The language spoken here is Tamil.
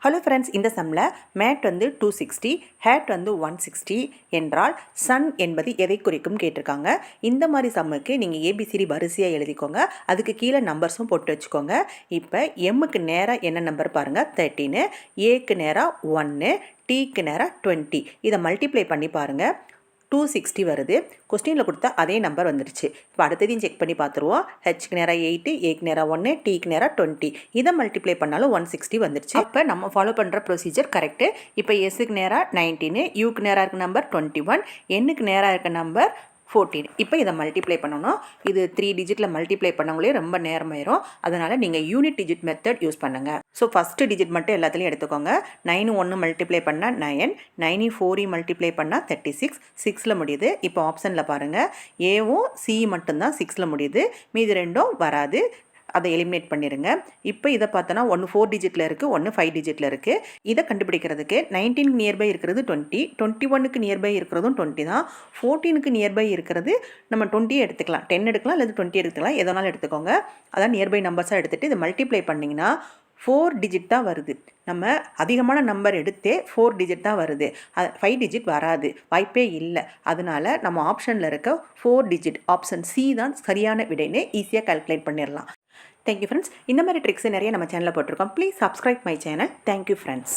ஹலோ ஃப்ரெண்ட்ஸ், இந்த சம்மில் மேட் வந்து 260, ஹேட் வந்து 160 என்றால் சன் என்பது எதை குறிக்கும் கேட்டிருக்காங்க. இந்த மாதிரி சம்முக்கு நீங்கள் ஏபிசிடி வரிசையாக எழுதிக்கோங்க. அதுக்கு கீழே நம்பர்ஸும் போட்டு வச்சுக்கோங்க. இப்போ எம்முக்கு நேராக என்ன நம்பர் பாருங்கள், 13, ஏக்கு நேராக 1, டீக்கு நேராக 20. இதை மல்டிப்ளை பண்ணி பாருங்கள், 260 வருது. கொஸ்டினில் கொடுத்தா அதே நம்பர் வந்துடுச்சு. இப்போ அடுத்ததையும் செக் பண்ணி பார்த்துருவோம். ஹெச்க்கு நேராக 8, ஏக்கு நேராக 1, டீக்கு நேராக 20. இதை மல்டிப்ளை பண்ணாலும் 160 வந்துடுச்சு. அப்போ நம்ம ஃபாலோ பண்ணுற ப்ரொசீஜர் கரெக்டு. இப்போ எஸ்ஸுக்கு நேராக 19, யூக்கு நேராக இருக்க நம்பர் 21, என்னுக்கு நேராக இருக்க நம்பர் 14. இப்போ இதை மல்டிப்ளை பண்ணணும். இது 3 டிஜிட்டில் மல்டிப்ளை பண்ணவங்களே ரொம்ப நேரமாயிரும். அதனால் நீங்கள் யூனிட் டிஜிட் மெத்தட் யூஸ் பண்ணுங்கள். ஸோ ஃபஸ்ட்டு டிஜிட் மட்டும் எல்லாத்துலேயும் எடுத்துக்கோங்க. 9 1 மல்டிப்ளை பண்ணால் 9, 9 4 மல்டிப்ளை பண்ணால் 36, 6ல் முடியுது. இப்போ ஆப்ஷனில் பாருங்கள், ஏவும் சி மட்டும்தான் 6ல் முடியுது, மீதி ரெண்டும் வராது. அதை எலிமினேட் பண்ணிடுங்க. இப்போ இதை பார்த்தோன்னா 1 4 டிஜிட்டில் இருக்குது, 1 5 டிஜிட்டில் இருக்குது. இதை கண்டுபிடிக்கிறதுக்கு 19க்கு நியர்பை இருக்கிறது 20, 21க்கு நியர்பை இருக்கிறதும் 20 தான். 14க்கு நியர்பை இருக்கிறது நம்ம 20 எடுத்துக்கலாம், 10 எடுக்கலாம், அல்லது 20 எடுத்துக்கலாம், எதனாலும் எடுத்துக்கோங்க. அதான் நியர்பை நம்பர்ஸாக எடுத்துகிட்டு இதை மல்டிப்ளை பண்ணிங்கன்னா 4 டிஜிட் தான் வருது. நம்ம அதிகமான நம்பர் எடுத்தே 4 டிஜிட் தான் வருது. 5 டிஜிட் வராது, வாய்ப்பே இல்லை. அதனால நம்ம ஆப்ஷனில் இருக்க 4 டிஜிட் ஆப்ஷன் சி தான் சரியான விடைன்னு ஈஸியாக கால்குலேட் பண்ணிடலாம். Thank you friends. இந்த மாதிரி ட்ரிக்ஸ் நிறைய நம்ம சேனலில் போட்டிருக்கோம். Please subscribe my channel. Thank you friends.